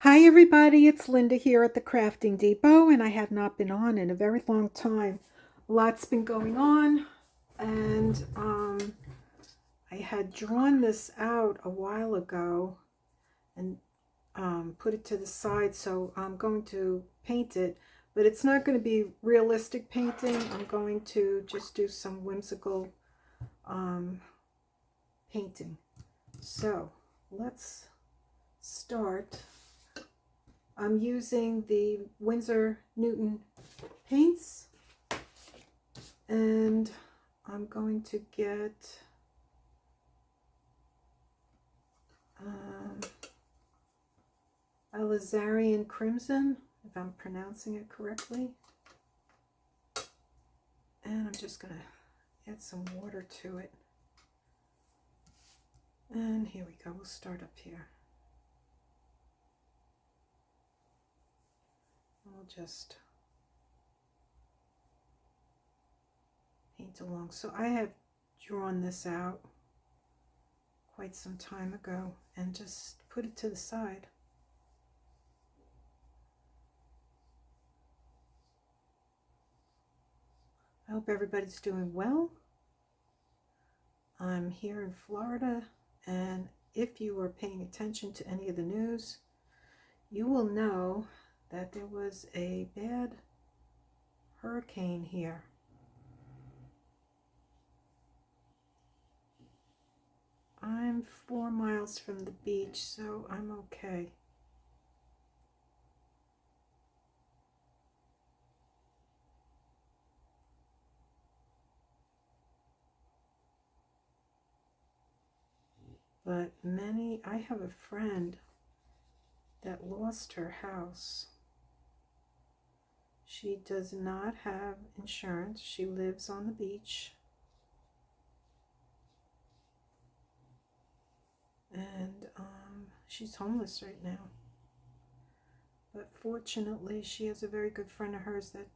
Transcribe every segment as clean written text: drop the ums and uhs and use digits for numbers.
Hi everybody, it's Linda here at the Crafting Depot, and I have not been on in a very long time. A lot's been going on, and I had drawn this out a while ago and put it to the side, so I'm going to paint it, but it's not going to be realistic painting. I'm going to just do some whimsical painting. So let's start. I'm using the Winsor Newton paints, and I'm going to get Alizarian Crimson, if I'm pronouncing it correctly. And I'm just going to add some water to it. And here we go. We'll start up here. We'll just paint along. So I have drawn this out quite some time ago and just put it to the side. I hope everybody's doing well. I'm here in Florida, and if you are paying attention to any of the news, you will know that there was a bad hurricane here. I'm 4 miles from the beach, so I'm okay. But I have a friend that lost her house. She does not have insurance. She lives on the beach. And she's homeless right now. But fortunately, she has a very good friend of hers that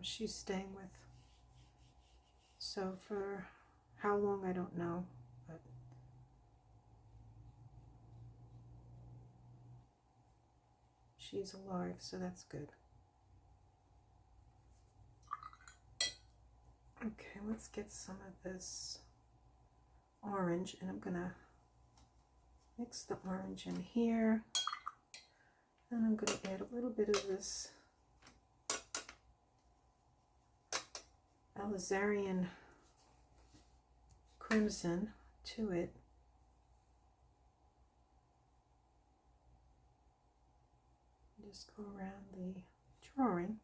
she's staying with. So for how long, I don't know. But she's alive, so that's good. Okay, let's get some of this orange, and I'm gonna mix the orange in here, and I'm gonna add a little bit of this Alizarian Crimson to it. Just go around the drawing.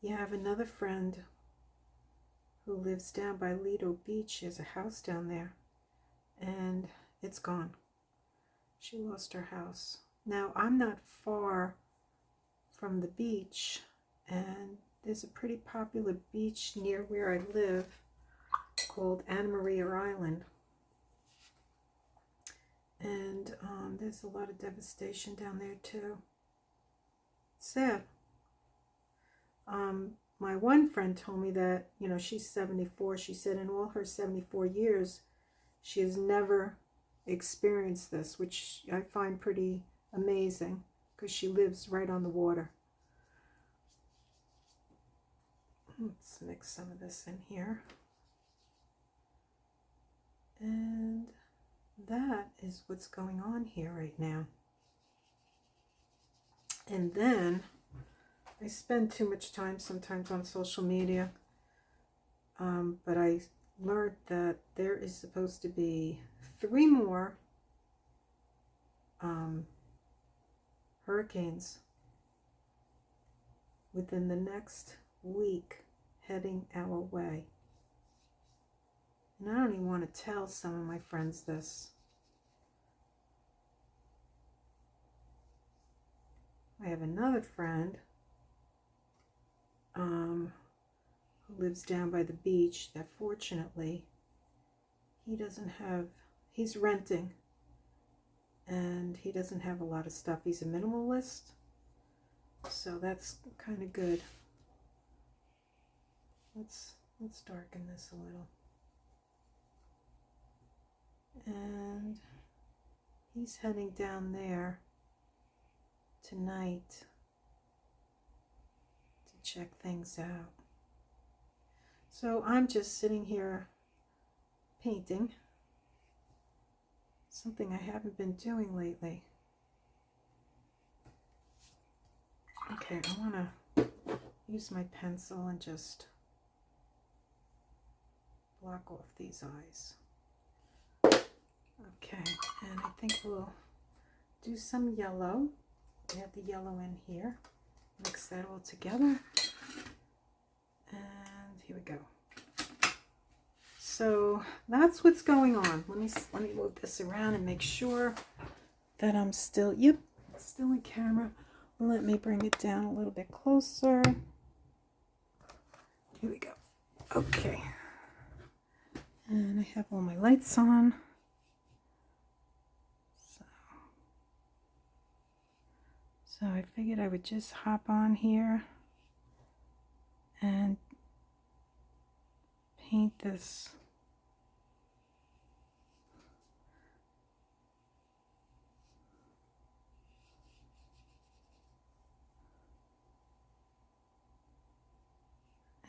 Yeah, I have another friend who lives down by Lido Beach. She has a house down there, and it's gone. She lost her house. Now, I'm not far from the beach, and there's a pretty popular beach near where I live called Anna Maria Island. And there's a lot of devastation down there too. Sad. My one friend told me that, she's 74. She said in all her 74 years, she has never experienced this, which I find pretty amazing because she lives right on the water. Let's mix some of this in here. And that is what's going on here right now. And then I spend too much time sometimes on social media, but I learned that there is supposed to be 3 more hurricanes within the next week heading our way. And I don't even want to tell some of my friends this. I have another friend who lives down by the beach that fortunately he's renting, and he doesn't have a lot of stuff. He's a minimalist, so that's kind of good. Let's Let's darken this a little. And he's heading down there tonight to check things out. So I'm just sitting here painting, something I haven't been doing lately. Okay, I want to use my pencil and just block off these eyes. Okay, and I think we'll do some yellow. We have the yellow in here. Mix that all together. And here we go. So that's what's going on. Let me move this around and make sure that I'm still, still in camera. Let me bring it down a little bit closer. Here we go. Okay. And I have all my lights on. So I figured I would just hop on here and paint this.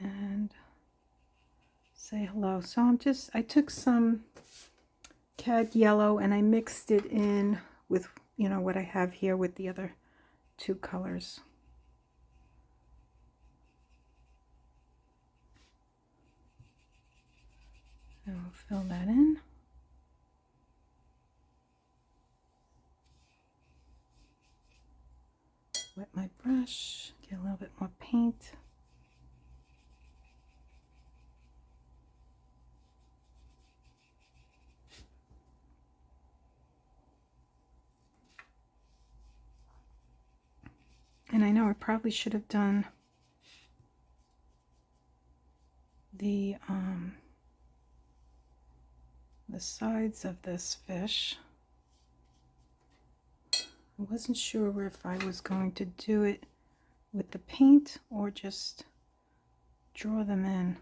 And say hello. So I took some cad yellow and I mixed it in with, what I have here with the other two colors. And I'll fill that in. Wet my brush, get a little bit more paint. And I know I probably should have done the sides of this fish. I wasn't sure if I was going to do it with the paint or just draw them in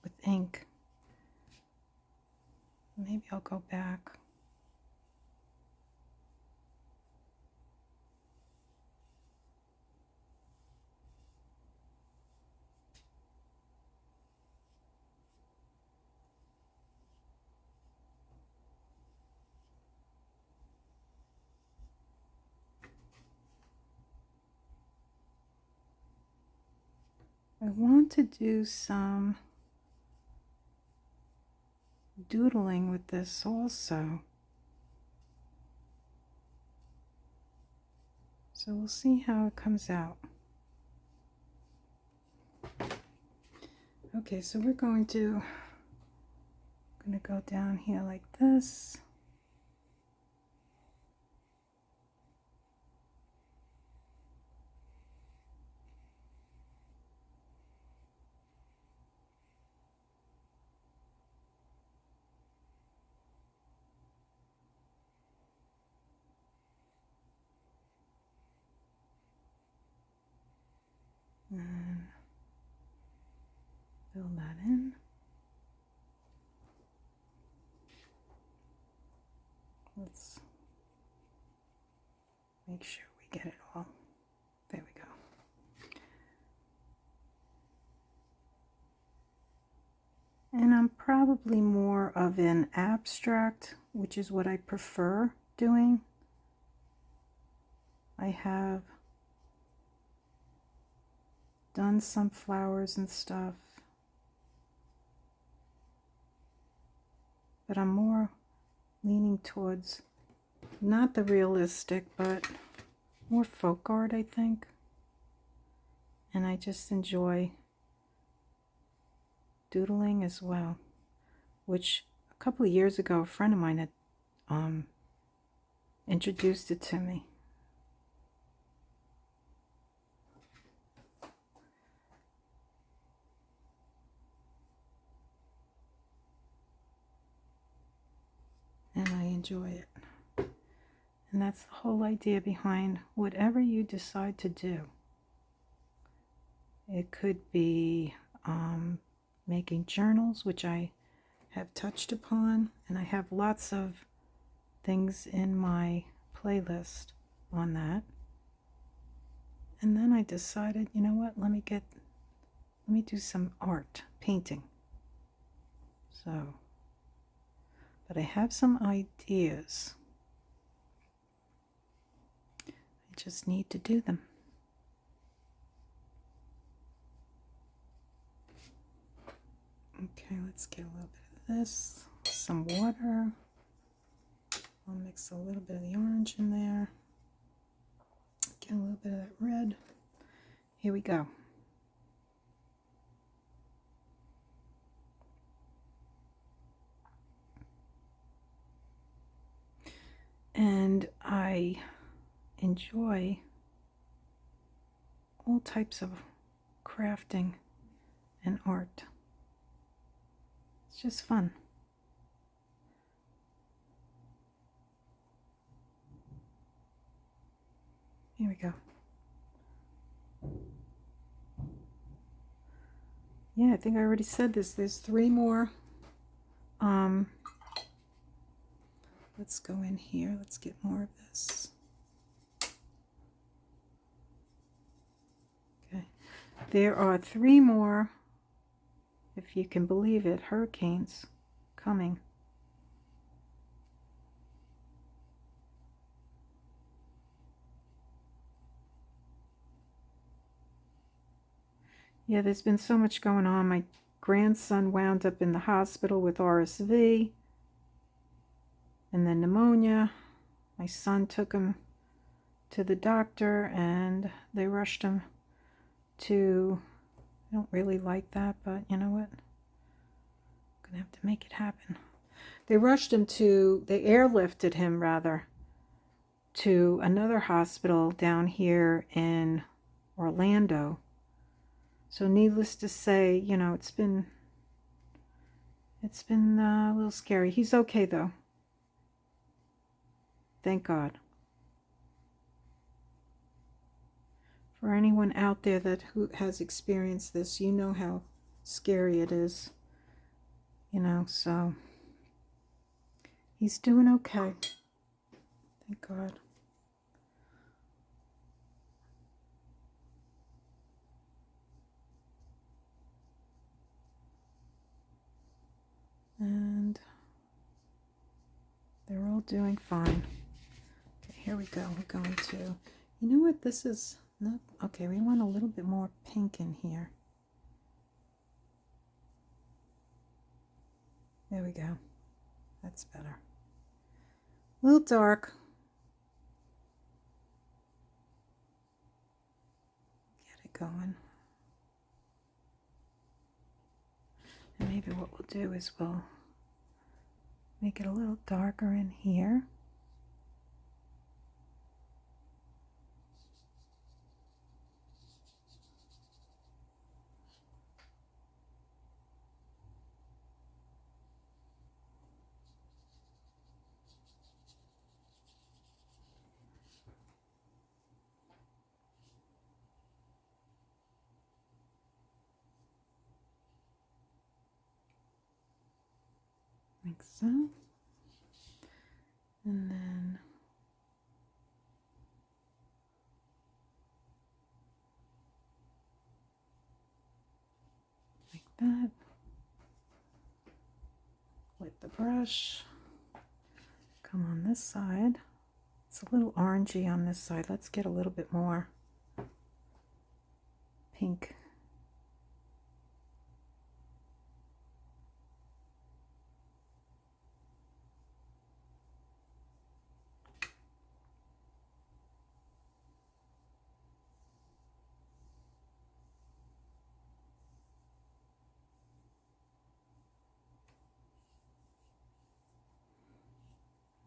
with ink. Maybe I'll go back. I want to do some doodling with this also. So we'll see how it comes out. Okay, so we're going to go down here like this. And fill that in. Let's make sure we get it all. There we go. And I'm probably more of an abstract, which is what I prefer doing. I have done some flowers and stuff, but I'm more leaning towards not the realistic, but more folk art, I think. And I just enjoy doodling as well, which a couple of years ago a friend of mine had introduced it to me. And I enjoy it. And that's the whole idea behind whatever you decide to do. It could be making journals, which I have touched upon, and I have lots of things in my playlist on that. And then I decided, you know what, let me do some art, painting. So, but I have some ideas. I just need to do them. Okay, let's get a little bit of this, some water. I'll mix a little bit of the orange in there. Get a little bit of that red. Here we go. And I enjoy all types of crafting and art. It's just fun. Here we go. Yeah, I think I already said this. There's 3 more. Let's go in here. Let's get more of this. Okay. There are 3 more, if you can believe it, hurricanes coming. Yeah, there's been so much going on. My grandson wound up in the hospital with RSV and then pneumonia. My son took him to the doctor and they rushed him to, I don't really like that, but you know what? I'm gonna have to make it happen. They rushed him to, they airlifted him rather, to another hospital down here in Orlando. So needless to say, you know, it's been a little scary. He's okay though. Thank God. For anyone out there who has experienced this, you know how scary it is. You know, so he's doing okay. Thank God. And they're all doing fine. Okay, here we go. We're going to, you know what, this is not, okay, we want a little bit more pink in here. There we go. That's better. A little dark. Get it going. And maybe what we'll do is we'll make it a little darker in here. Like so. And then like that. With the brush. Come on this side. It's a little orangey on this side. Let's get a little bit more pink.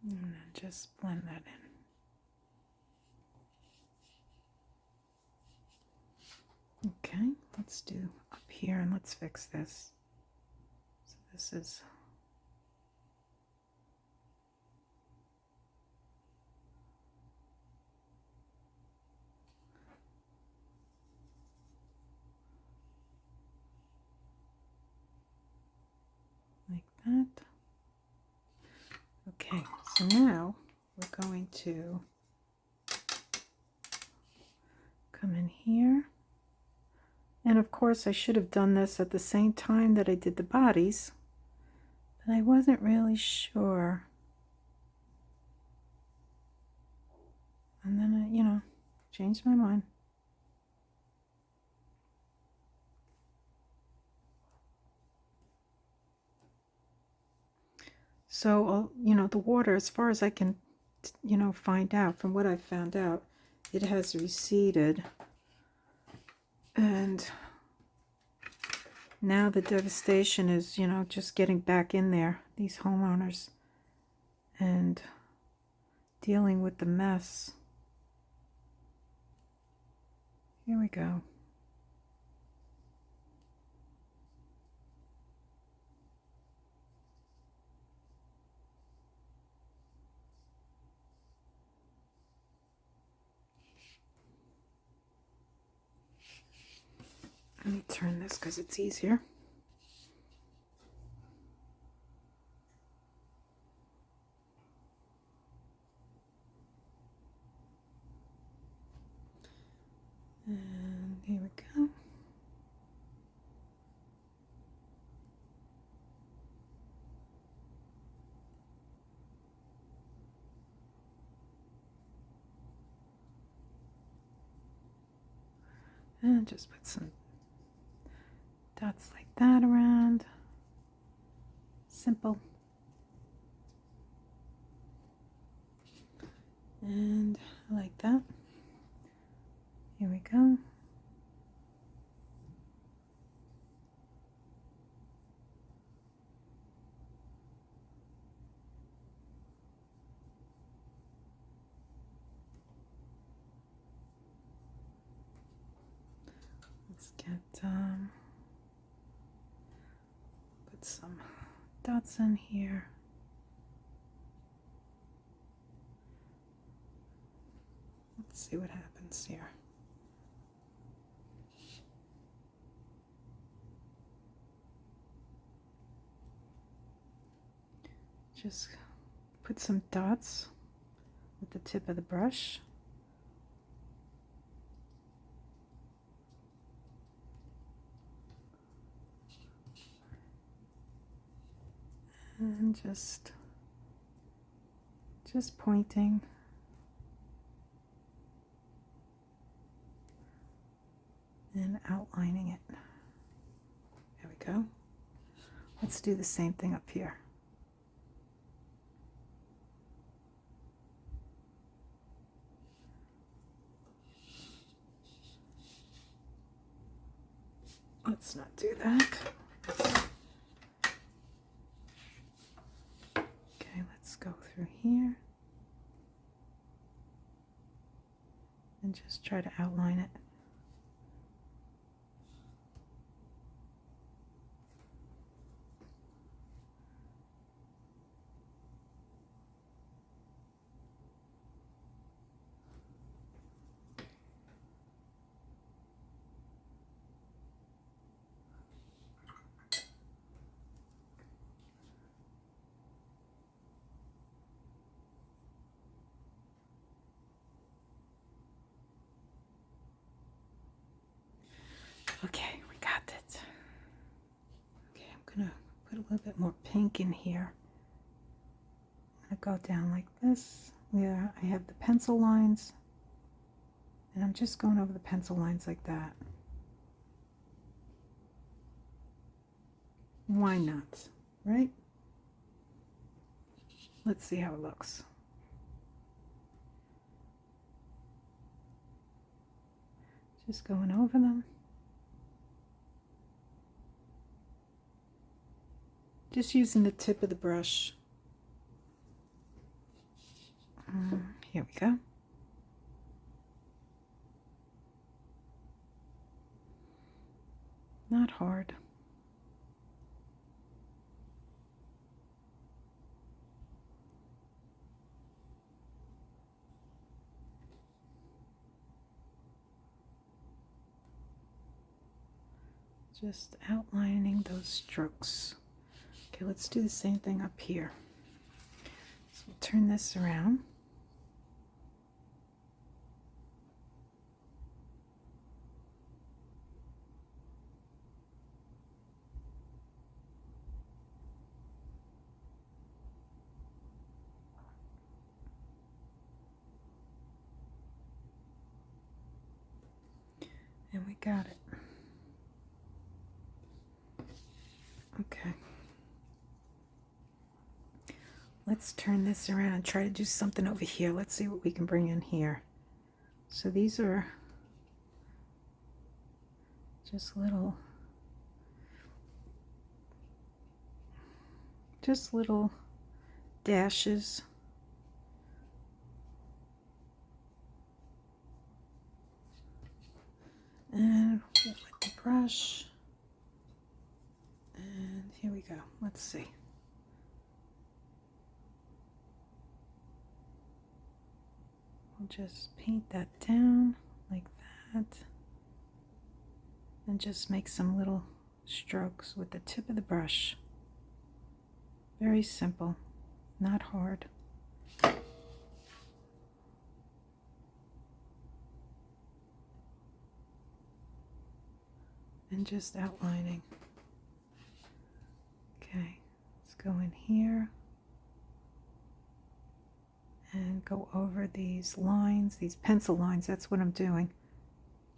And then just blend that in. Okay, let's do up here and let's fix this. So this is that. Okay, so now we're going to come in here. And of course I should have done this at the same time that I did the bodies, but I wasn't really sure. And then I, changed my mind. So, the water, as far as I can, find out, from what I've found out, it has receded. And now the devastation is, just getting back in there, these homeowners, and dealing with the mess. Here we go. Let me turn this because it's easier. And here we go. And just put some dots like that around. Simple. And I like that. Here we go. Let's get put some dots in here. Let's see what happens here. Just put some dots with the tip of the brush. And just pointing. And outlining it. There we go. Let's do the same thing up here. Let's not do that. Okay, let's go through here and just try to outline it. Okay, we got it. Okay, I'm gonna put a little bit more pink in here. I'm gonna go down like this where I have the pencil lines, and I'm just going over the pencil lines like that. Why not, right? Let's see how it looks. Just going over them. Just using the tip of the brush. Here we go. Not hard. Just outlining those strokes. Okay, let's do the same thing up here. So we'll turn this around. And we got it. Okay. Let's turn this around and try to do something over here. Let's see what we can bring in here. So these are just little dashes. And with the brush. And here we go. Let's see. We'll just paint that down like that. And just make some little strokes with the tip of the brush. Very simple, not hard. And just outlining. Okay, let's go in here and go over these lines, these pencil lines. That's what I'm doing.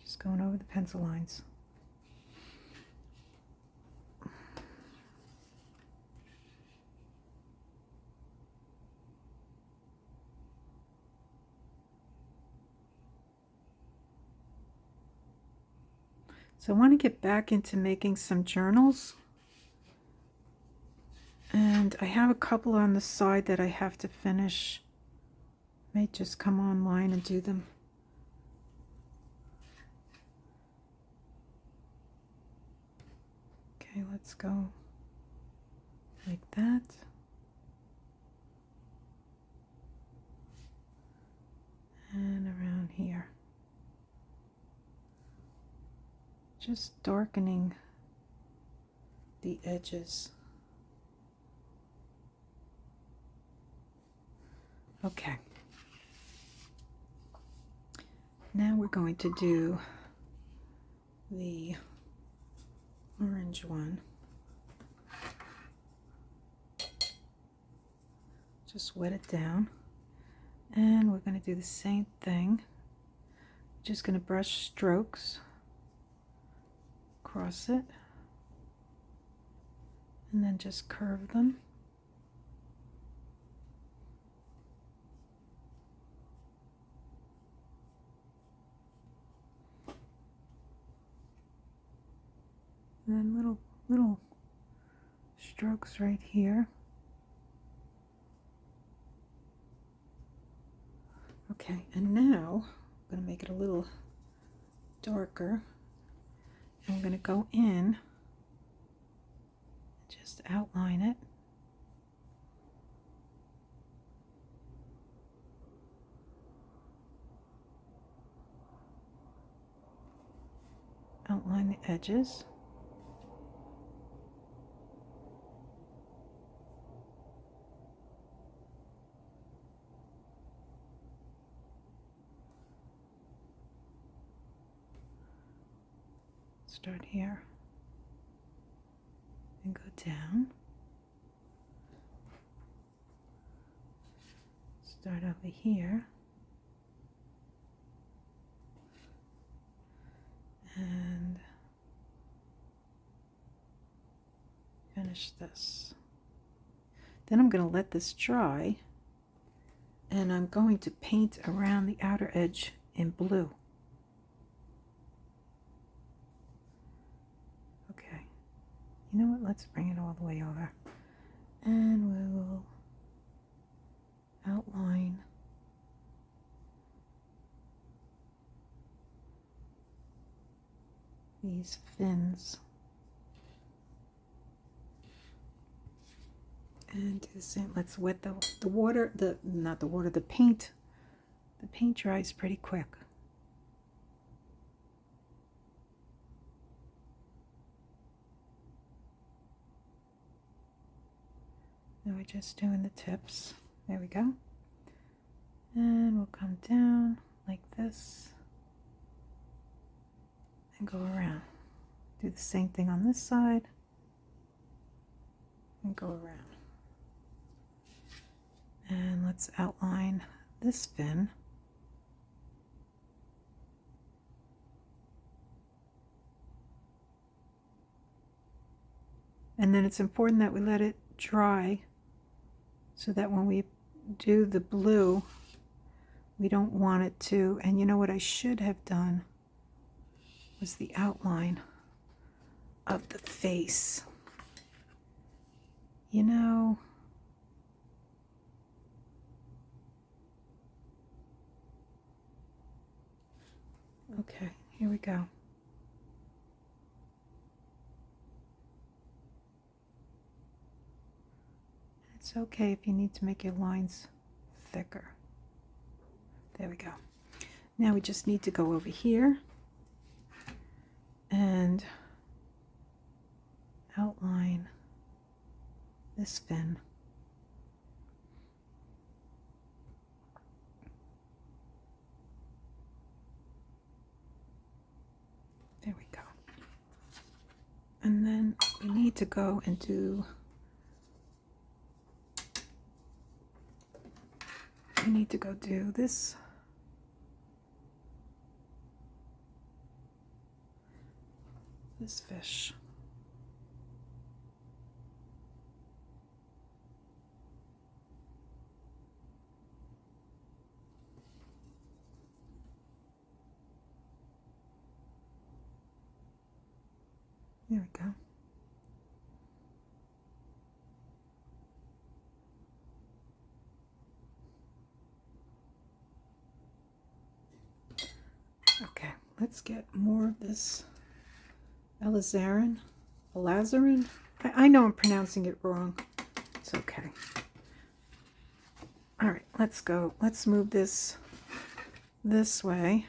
Just going over the pencil lines. So I want to get back into making some journals. And I have a couple on the side that I have to finish. May just come online and do them. Okay, let's go like that. And around here. Just darkening the edges. Okay. Now we're going to do the orange one. Just wet it down. And we're going to do the same thing. Just going to brush strokes across it. And then just curve them. And then little strokes right here. Okay, and now I'm going to make it a little darker. And I'm going to go in, just outline it. Outline the edges. Start here and go down. Start over here and finish this. Then I'm going to let this dry and I'm going to paint around the outer edge in blue. You know what, let's bring it all the way over. And we'll outline these fins. And do the same, let's wet the water, not the water, the paint. The paint dries pretty quick. Now we're just doing the tips. There we go. And we'll come down like this and go around. Do the same thing on this side and go around. And let's outline this fin. And then it's important that we let it dry so that when we do the blue, we don't want it to, and you know what I should have done was the outline of the face. You know, okay, here we go. It's okay if you need to make your lines thicker. There we go. Now we just need to go over here and outline this fin. There we go. And then we need to go and do, we need to go do this. This fish. There we go. Okay, let's get more of this alizarin. I know I'm pronouncing it wrong. It's okay. All right, let's go. Let's move this way.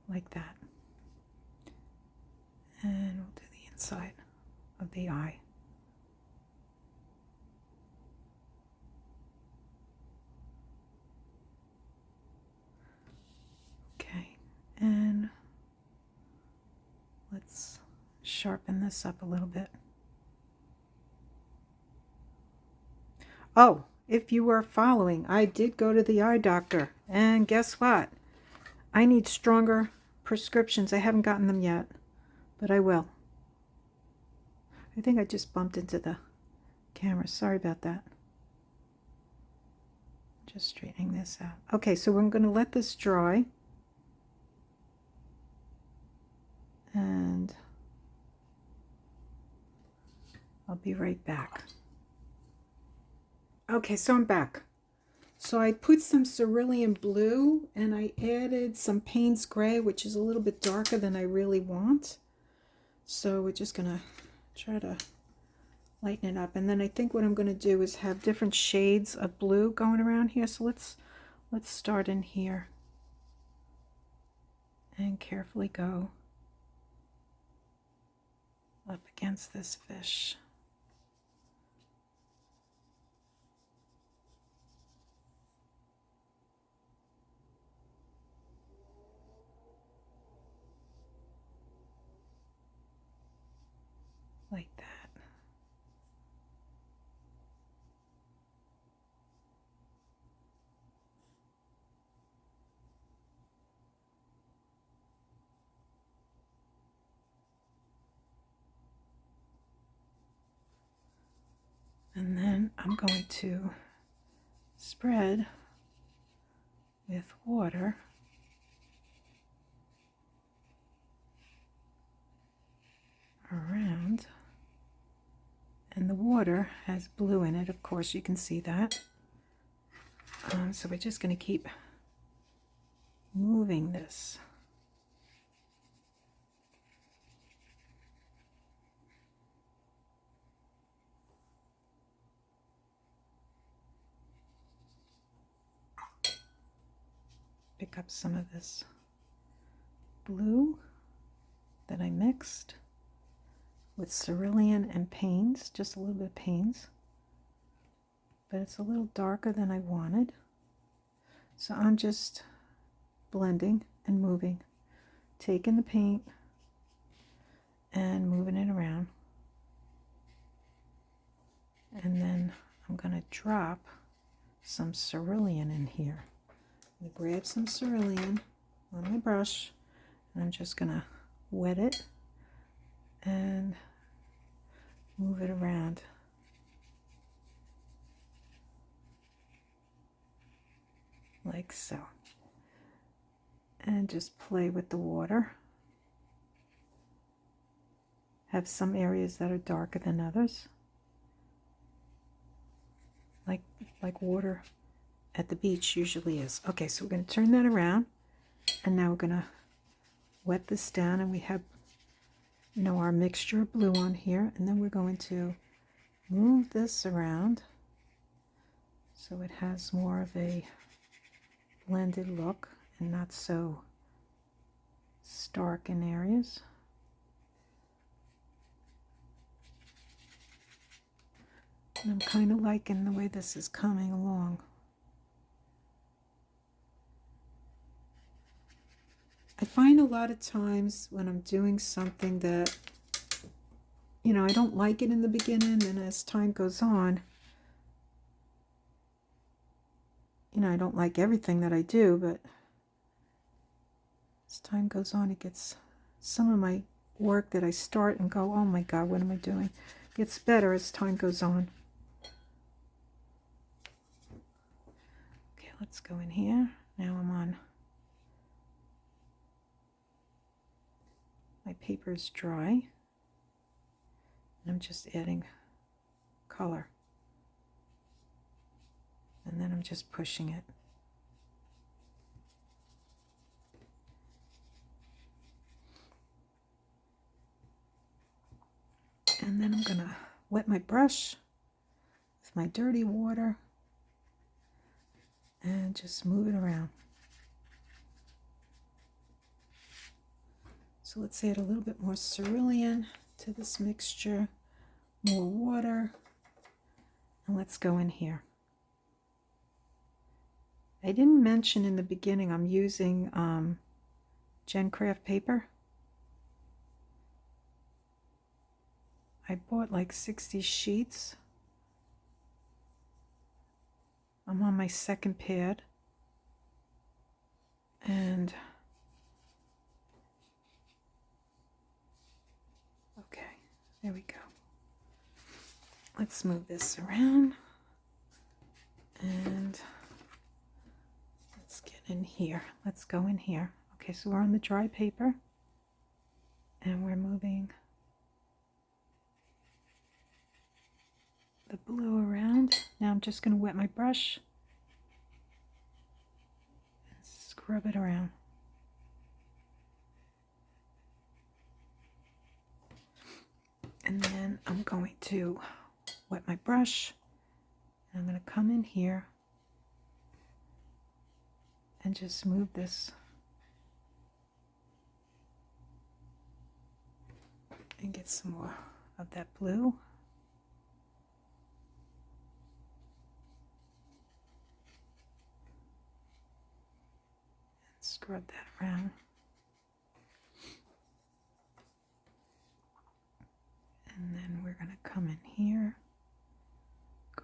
Like that. And we'll do the inside of the eye. Okay, and let's sharpen this up a little bit. Oh, if you were following, I did go to the eye doctor, and guess what? I need stronger prescriptions. I haven't gotten them yet, but I will. I think I just bumped into the camera. Sorry about that. Just straightening this out. Okay, so we're going to let this dry. And I'll be right back. Okay, so I'm back. So I put some cerulean blue and I added some Payne's gray, which is a little bit darker than I really want. So we're just going to try to lighten it up. And then I think what I'm going to do is have different shades of blue going around here. So let's start in here and carefully go up against this fish. Like that. And then I'm going to spread with water around, and the water has blue in it, of course, you can see that. So we're just going to keep moving this. pick up some of this blue that I mixed with cerulean and Payne's, just a little bit of Payne's, but it's a little darker than I wanted. So I'm just blending and moving, taking the paint and moving it around. And then I'm going to drop some cerulean in here. I'm going to grab some cerulean on my brush, and I'm just going to wet it and move it around. Like so. And just play with the water. Have some areas that are darker than others. Like water at the beach usually is. Okay, so we're going to turn that around, and now we're going to wet this down, and we have, you know, our mixture of blue on here, and then we're going to move this around so it has more of a blended look and not so stark in areas. And I'm kind of liking the way this is coming along. I find a lot of times when I'm doing something that, you know, I don't like it in the beginning, and as time goes on, you know, I don't like everything that I do, but as time goes on, it gets, some of my work that I start and go, oh my God, what am I doing? Gets better as time goes on. Okay, let's go in here. Now I'm on, my paper is dry, and I'm just adding color. And then I'm just pushing it. And then I'm going to wet my brush with my dirty water and just move it around. So let's add a little bit more cerulean to this mixture, more water, and let's go in here. I didn't mention in the beginning I'm using Gen Craft paper. I bought like 60 sheets. I'm on my second pad. And okay, there we go. Let's move this around. And let's get in here. Let's go in here. Okay, so we're on the dry paper. And we're moving the blue around. Now I'm just going to wet my brush and scrub it around. And then I'm going to wet my brush, and I'm going to come in here and just move this and get some more of that blue. Scrub that around. And then we're going to come in here,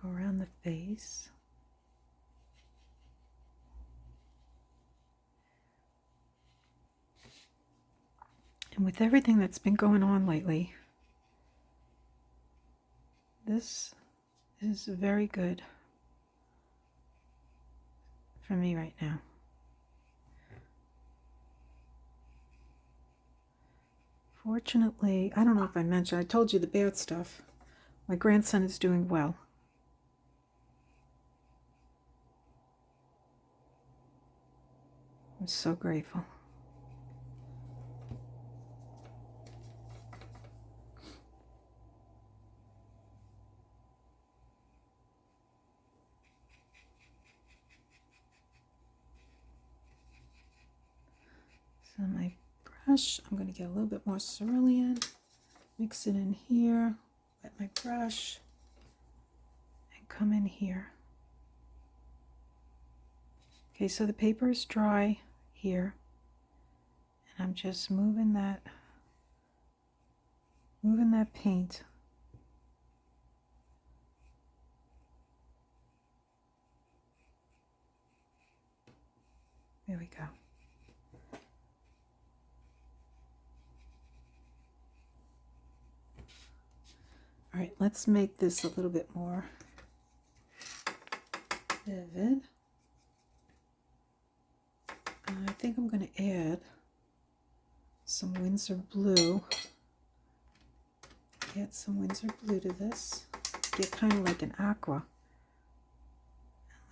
go around the face. And with everything that's been going on lately, this is very good for me right now. Fortunately, I don't know if I mentioned, I told you the bad stuff. My grandson is doing well. I'm so grateful. on my brush, I'm going to get a little bit more cerulean, mix it in here, wet my brush, and come in here. Okay, so the paper is dry here, and I'm just moving that paint. There we go. All right, let's make this a little bit more vivid. I think I'm going to add some Winsor blue. Add some Winsor blue to this. Get kind of like an aqua.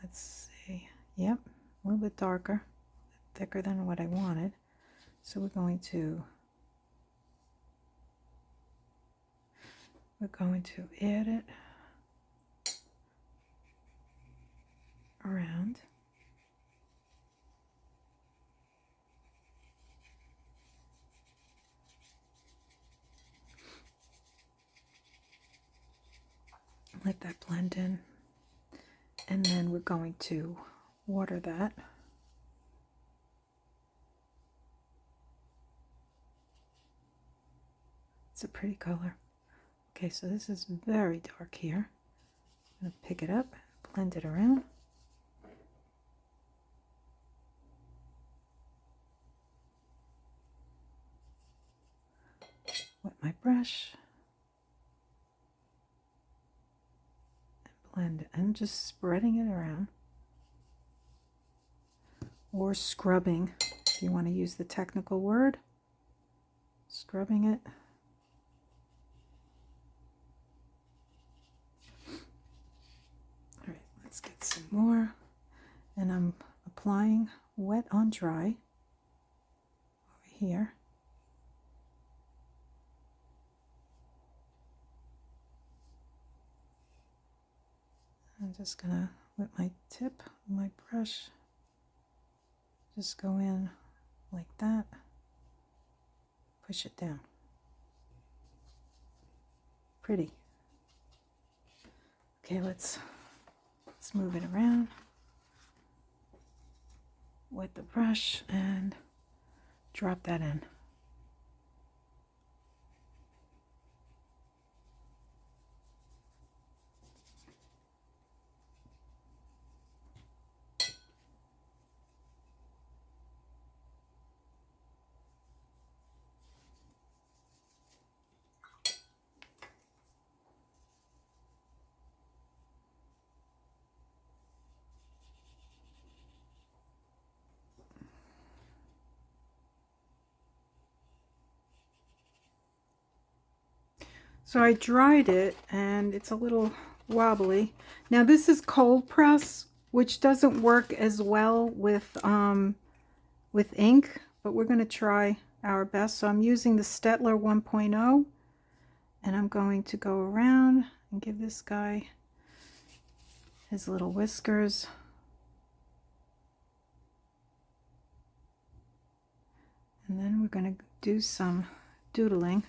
Let's see. Yep, a little bit darker, thicker than what I wanted. So we're going to add it around. Let that blend in, and then we're going to water that. It's a pretty color. Okay, so this is very dark here. I'm going to pick it up, blend it around. Wet my brush. And blend it. I'm just spreading it around. Or scrubbing, if you want to use the technical word. Scrubbing it. All right, let's get some more. And I'm applying wet on dry over here. I'm just gonna, with my tip of my brush, just go in like that, push it down. Pretty. Okay, let's move it around. Wet the brush and drop that in. So I dried it and it's a little wobbly. Now this is cold press, which doesn't work as well with ink, but we're going to try our best. So I'm using the Steadtler 1.0, and I'm going to go around and give this guy his little whiskers. And then we're going to do some doodling.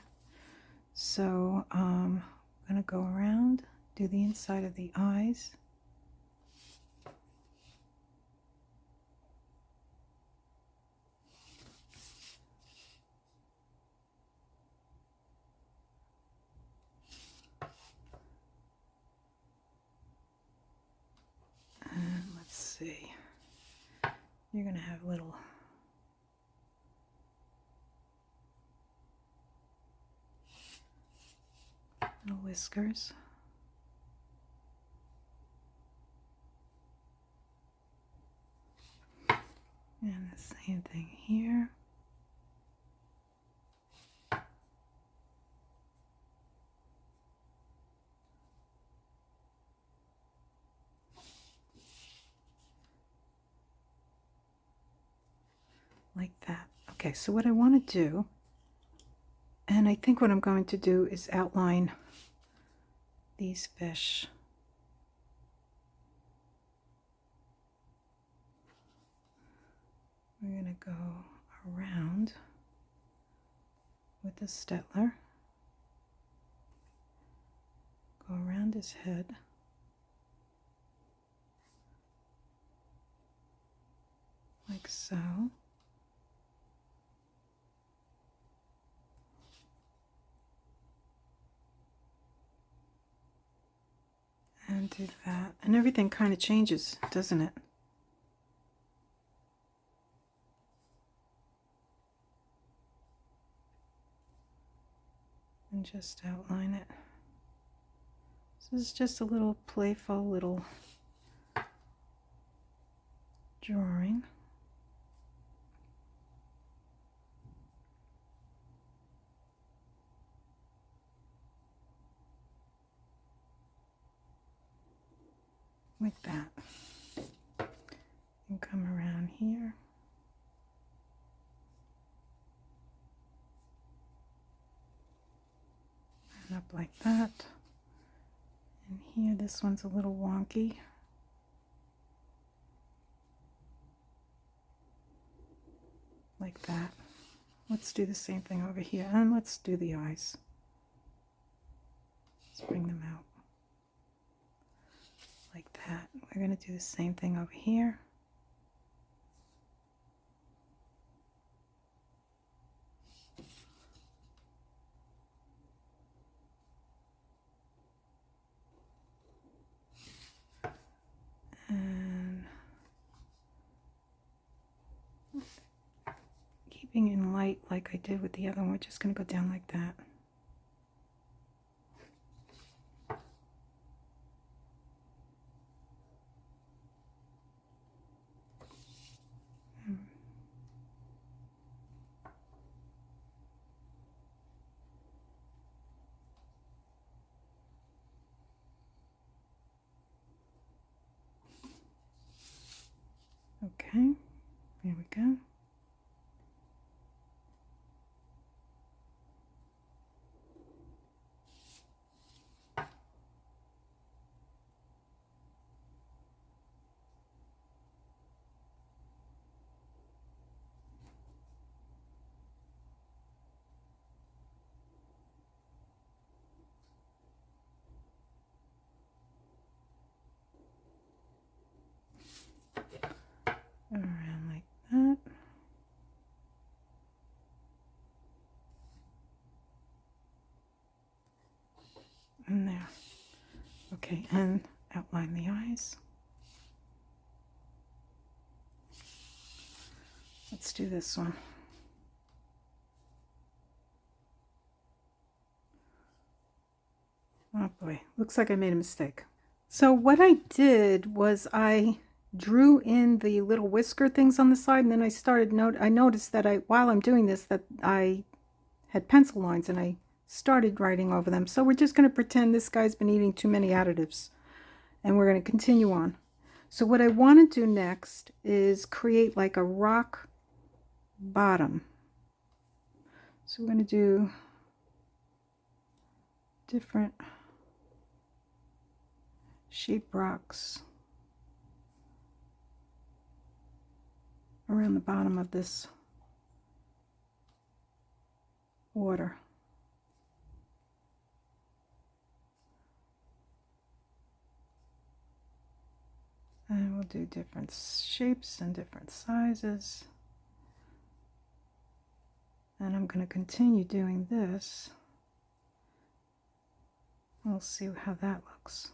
So I'm going to go around, do the inside of the eyes. And let's see, you're going to have little whiskers. And the same thing here. Like that. Okay, so what I want to do, and I think what I'm going to do is outline these fish. We're going to go around with the steadtler. Go around his head. Like so. And do that. And everything kind of changes, doesn't it? And just outline it. This is just a little playful little drawing. Like that. And come around here. And up like that. And here, this one's a little wonky. Like that. Let's do the same thing over here. And let's do the eyes. Let's bring them out. Like that. We're going to do the same thing over here. And keeping in light like I did with the other one, we're just going to go down like that. Okay, there we go. Around like that. And there. Okay, and outline the eyes. Let's do this one. Oh boy, looks like I made a mistake. So what I did was I drew in the little whisker things on the side, and then I noticed that while I'm doing this that I had pencil lines and I started writing over them. So we're just going to pretend this guy's been eating too many additives, and we're going to continue on. So what I want to do next is create like a rock bottom. So we're going to do different shape rocks around the bottom of this water. And we'll do different shapes and different sizes. And I'm going to continue doing this. We'll see how that looks.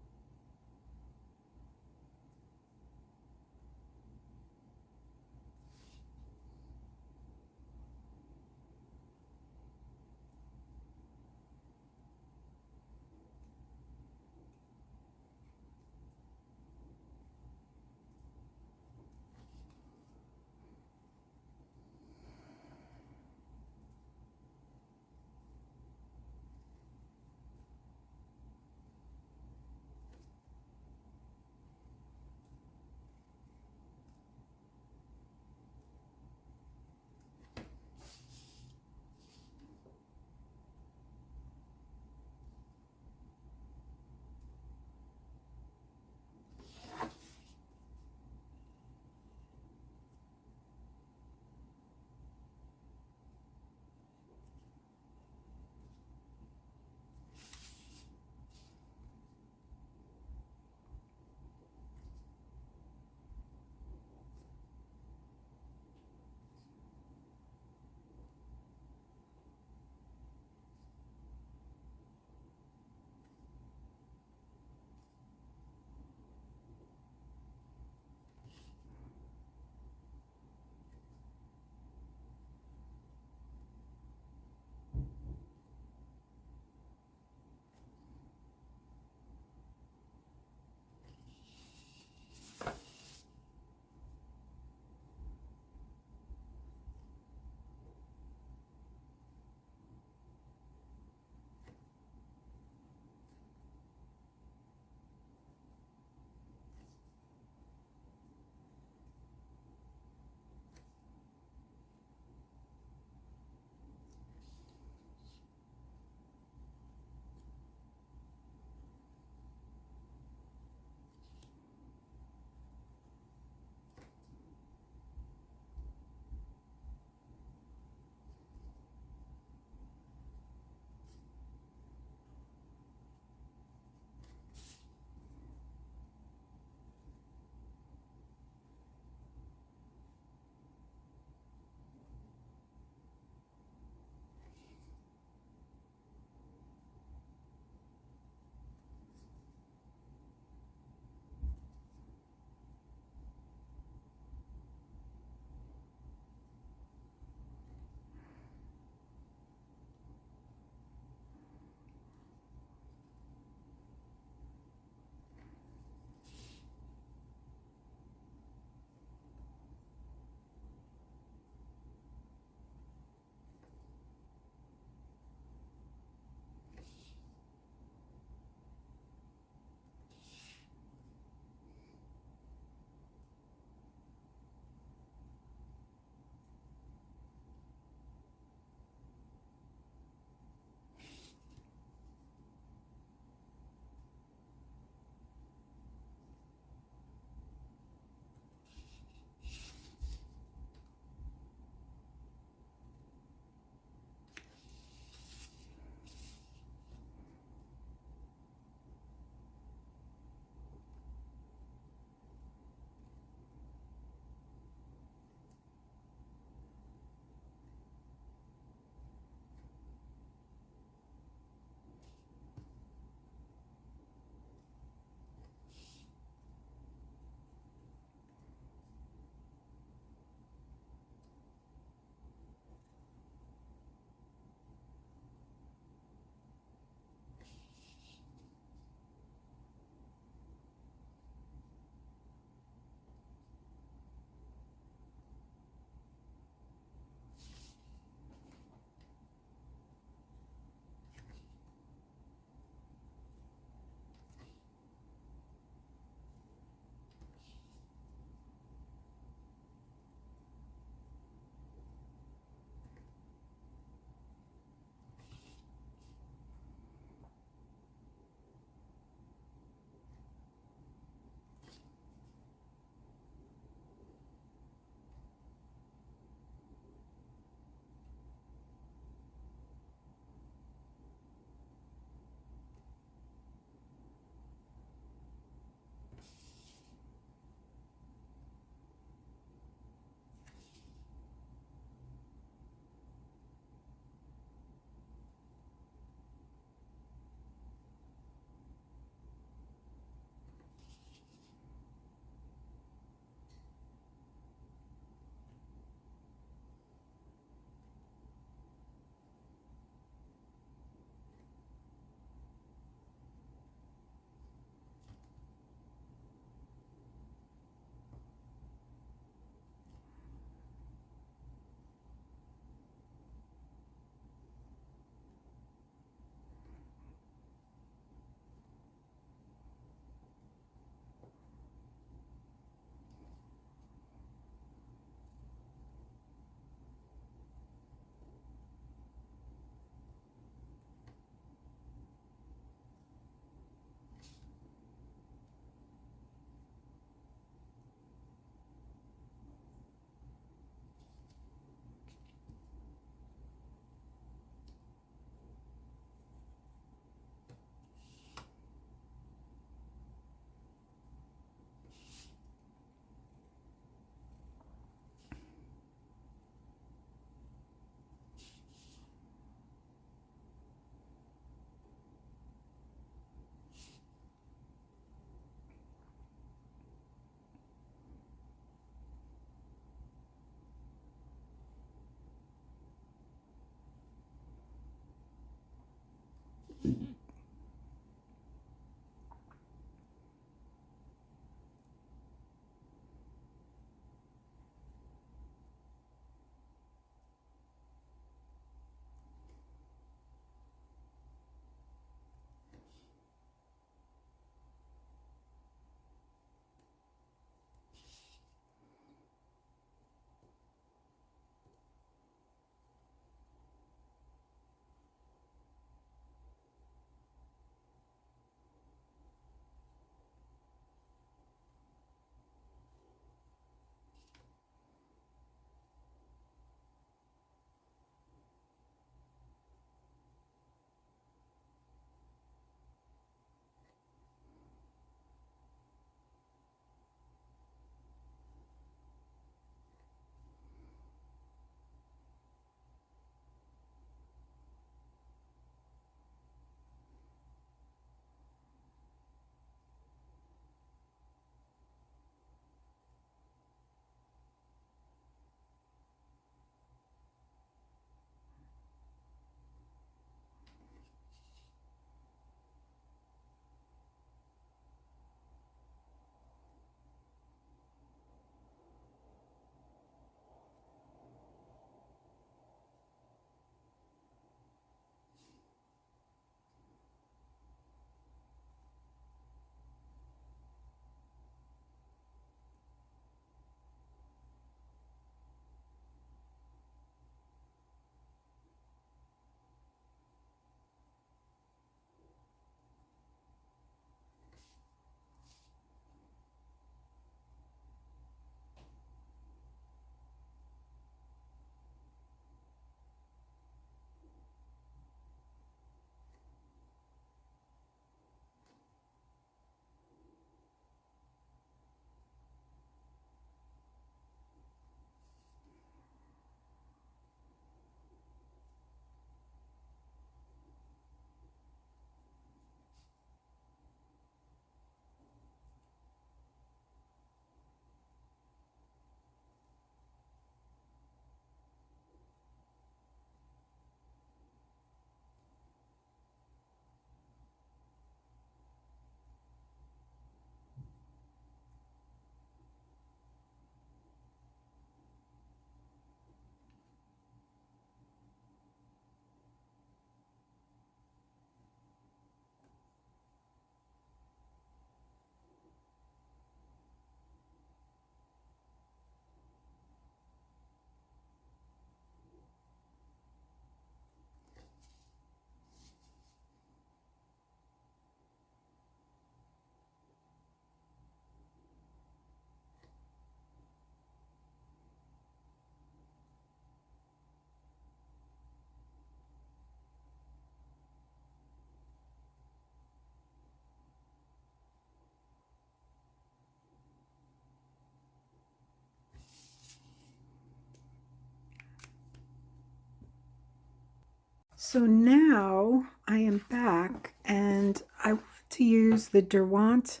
So now I am back and I want to use the Derwent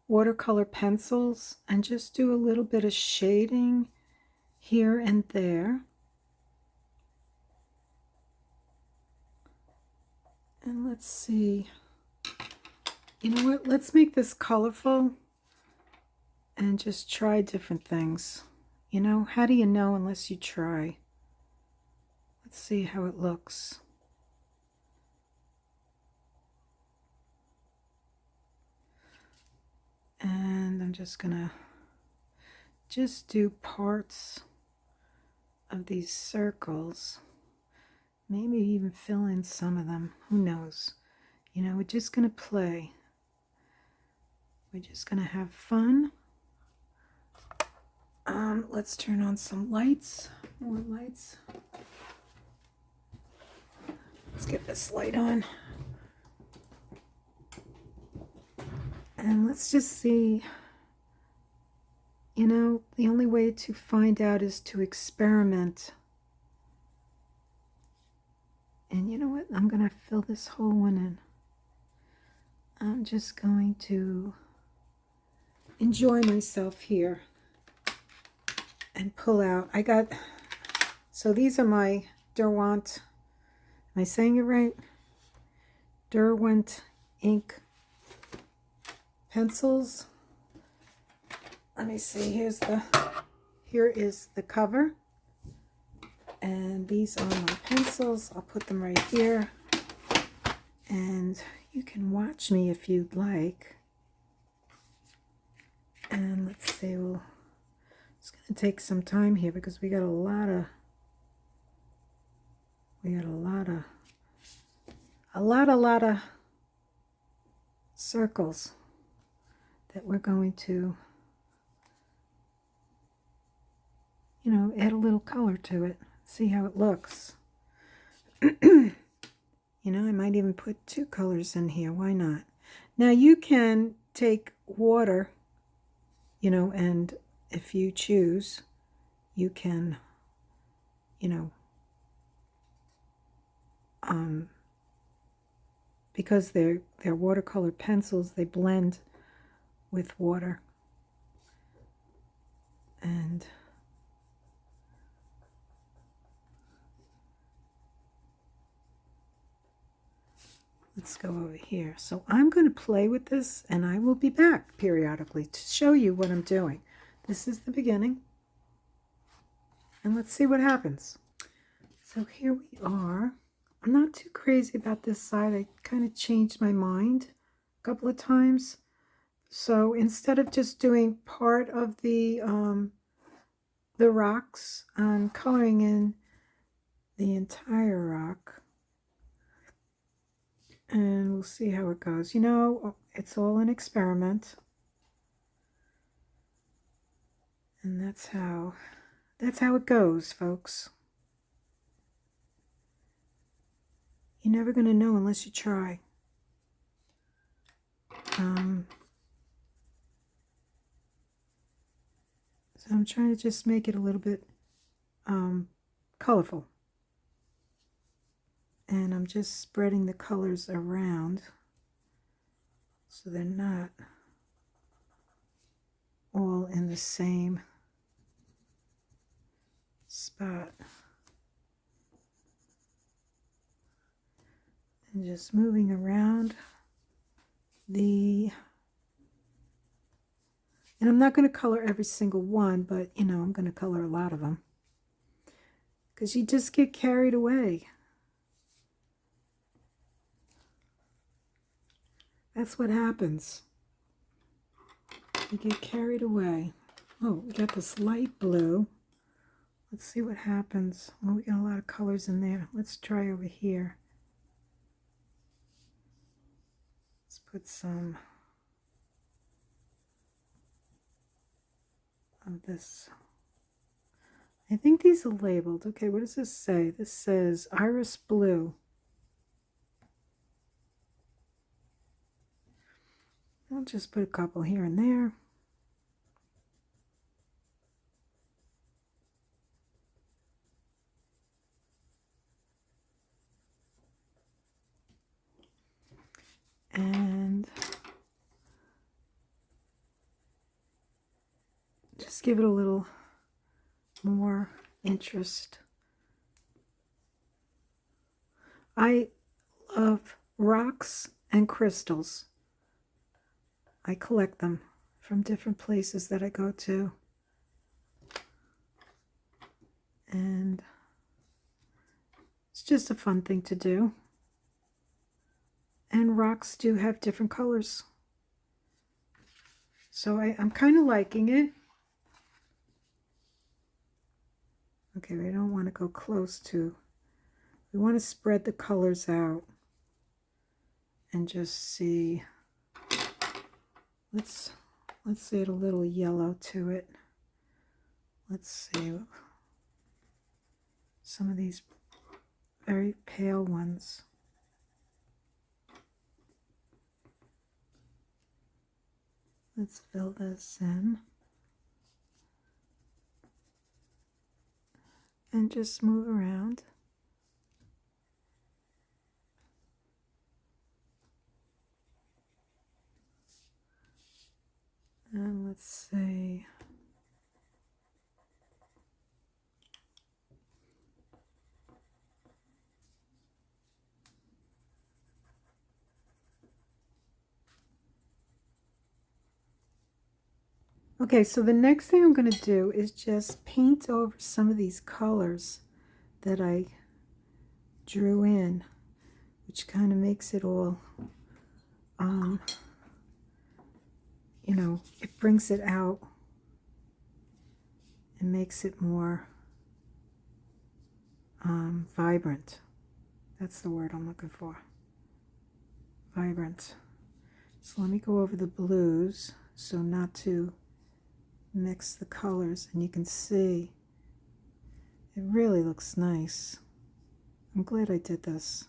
watercolor pencils and just do a little bit of shading here and there. And let's see, you know what, let's make this colorful and just try different things. You know, how do you know unless you try? Let's see how it looks. And I'm just gonna do parts of these circles. Maybe even fill in some of them. Who knows? You know, we're just gonna play. We're just gonna have fun. Let's turn on some lights. More lights. Let's get this light on. And let's just see. You know, the only way to find out is to experiment. And you know what? I'm going to fill this whole one in. I'm just going to enjoy myself here and pull out. So these are my Derwent, am I saying it right? Derwent ink pencils. Let me see, here is the cover. And these are my pencils. I'll put them right here. And you can watch me if you'd like. And let's see, it's going to take some time here because we got a lot of circles that we're going to, you know, add a little color to it. See how it looks. You know, I might even put 2 colors in here. Why not? Now you can take water, you know, and if you choose, you can, you know, because they're watercolor pencils, they blend with water. And let's go over here. So I'm going to play with this and I will be back periodically to show you what I'm doing. This is the beginning. And let's see what happens. So here we are. I'm not too crazy about this side. I kind of changed my mind a couple of times. So instead of just doing part of the rocks, I'm coloring in the entire rock. And we'll see how it goes. You know, it's all an experiment. And that's how it goes, folks. You're never going to know unless you try. So I'm trying to just make it a little bit colorful. And I'm just spreading the colors around so they're not all in the same spot. And just moving around and I'm not going to color every single one, but you know, I'm going to color a lot of them because you just get carried away. That's what happens. You get carried away. Oh, we got this light blue. Let's see what happens. Oh, we got a lot of colors in there. Let's try over here. Let's put some of this. I think these are labeled. Okay, what does this say? This says iris blue. I'll just put a couple here and there. and just give it a little more interest. I love rocks and crystals. I collect them from different places that I go to. And it's just a fun thing to do. And rocks do have different colors. So I'm kind of liking it. Okay, we don't want to go close to. We want to spread the colors out and just see. Let's add a little yellow to it. Let's see some of these very pale ones. Let's fill this in and just move around. And let's see. Okay, so the next thing I'm going to do is just paint over some of these colors that I drew in, which kind of makes it all, you know, it brings it out and makes it more vibrant. That's the word I'm looking for. Vibrant. So let me go over the blues so not to mix the colors, and you can see it really looks nice. I'm glad I did this.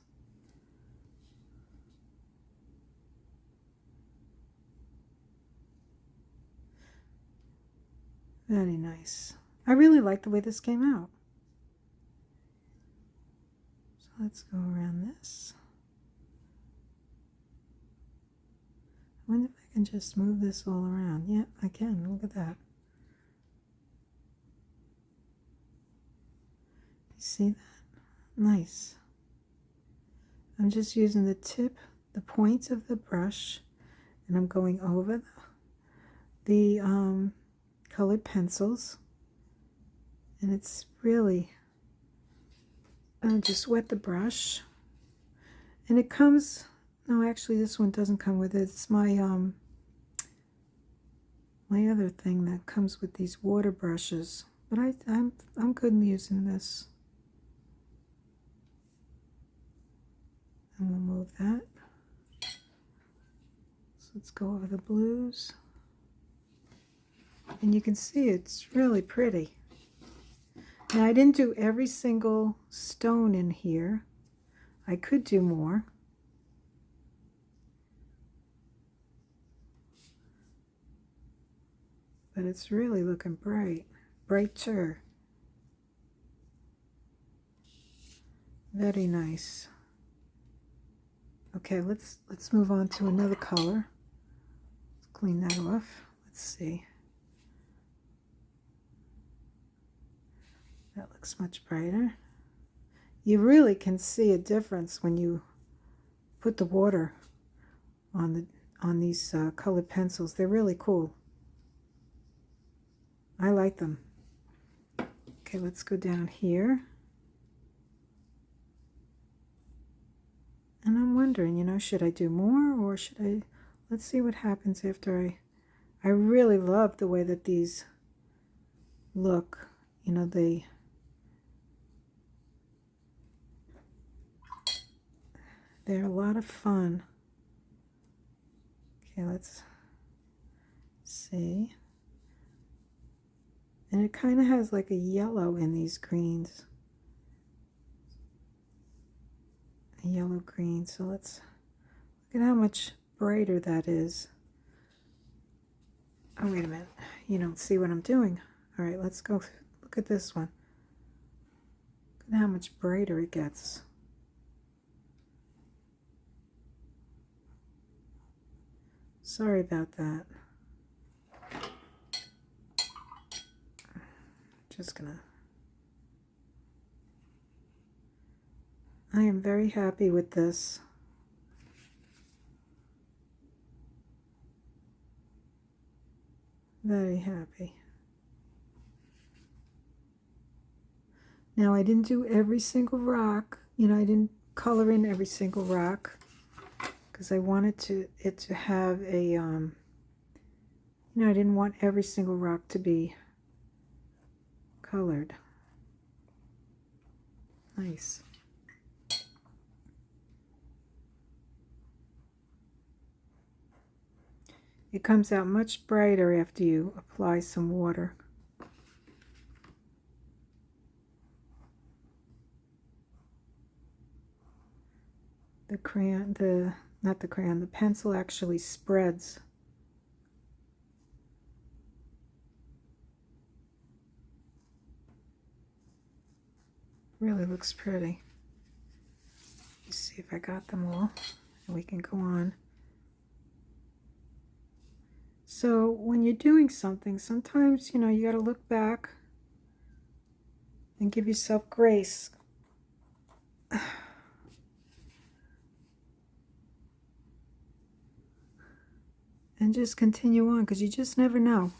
Very nice. I really like the way this came out. So let's go around this. I wonder if I can just move this all around. Yeah, I can. Look at that. You see that? Nice. I'm just using the tip, the point of the brush, and I'm going over the colored pencils, and it's really just wet the brush, and it comes. No, actually, this one doesn't come with it. It's my my other thing that comes with these water brushes. But I'm good using this. And we'll move that. So let's go over the blues. And you can see it's really pretty. Now, I didn't do every single stone in here. I could do more. But it's really looking bright. Brighter. Very nice. Okay, let's move on to another color. Let's clean that off. Let's see. That looks much brighter. You really can see a difference when you put the water on these colored pencils. They're really cool. I like them. Okay, let's go down here. And I'm wondering, you know, should I do more or should I? Let's see what happens after I really love the way that these look. You know, they're a lot of fun. Okay, let's see. And it kind of has like a yellow in these greens. A yellow green. So let's look at how much brighter that is. Oh, wait a minute. You don't see what I'm doing. All right, let's go look at this one. Look at how much brighter it gets. Sorry about that. Just gonna... I am very happy with this. Very happy. Now, I didn't do every single rock. You know, I didn't color in every single rock because I wanted it to have a, you know, I didn't want every single rock to be colored. Nice. It comes out much brighter after you apply some water. The crayon, not the crayon, the pencil actually spreads. Really looks pretty. Let's see if I got them all, and we can go on. So when you're doing something, sometimes, you know, you got to look back and give yourself grace. And just continue on, because you just never know.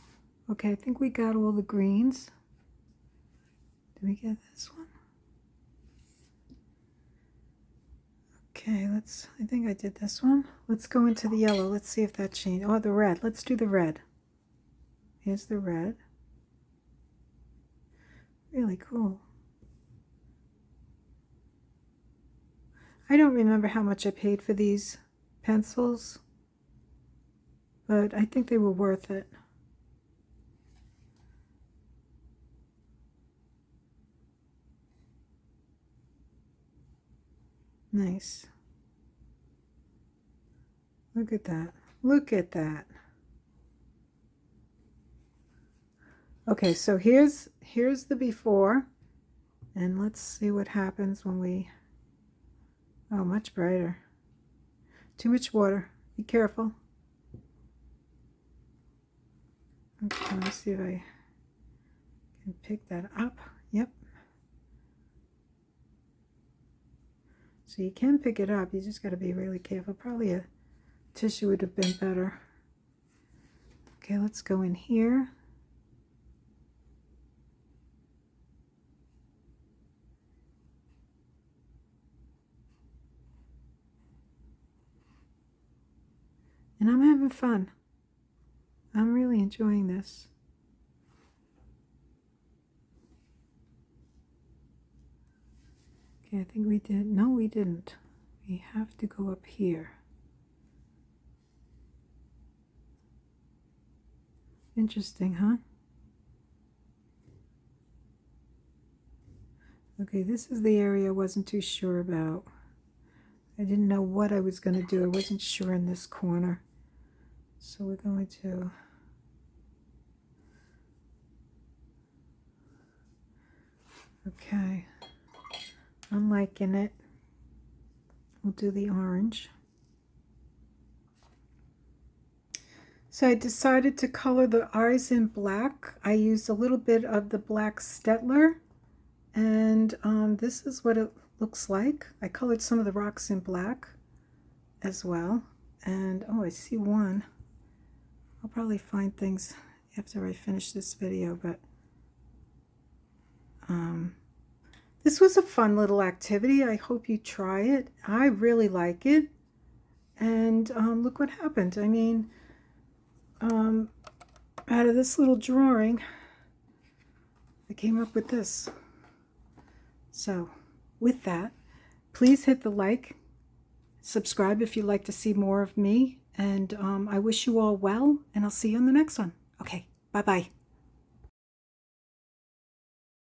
Okay, I think we got all the greens. Did we get this one? Okay, I think I did this one. Let's go into the yellow. Let's see if that changed. Oh, the red. Let's do the red. Here's the red. Really cool. I don't remember how much I paid for these pencils, but I think they were worth it. Nice. Look at that. Look at that. Okay, so here's the before, and let's see what happens when we... Oh, much brighter. Too much water. Be careful. Okay, let's see if I can pick that up. Yep. So you can pick it up. You just got to be really careful. Probably a tissue would have been better. Okay, let's go in here. And I'm having fun. I'm really enjoying this. Okay, I think we did. No, we didn't. We have to go up here. Interesting, huh? Okay, this is the area I wasn't too sure about. I didn't know what I was going to do. I wasn't sure in this corner. So we're going to... Okay. I'm liking it. We'll do the orange. So I decided to color the eyes in black. I used a little bit of the black steadtler, and this is what it looks like. I colored some of the rocks in black as well. And oh, I see one. I'll probably find things after I finish this video, but this was a fun little activity. I hope you try it. I really like it. And look what happened. I mean, out of this little drawing, I came up with this. So with that, please hit the like, subscribe if you'd like to see more of me, and I wish you all well, and I'll see you on the next one. Okay, bye-bye.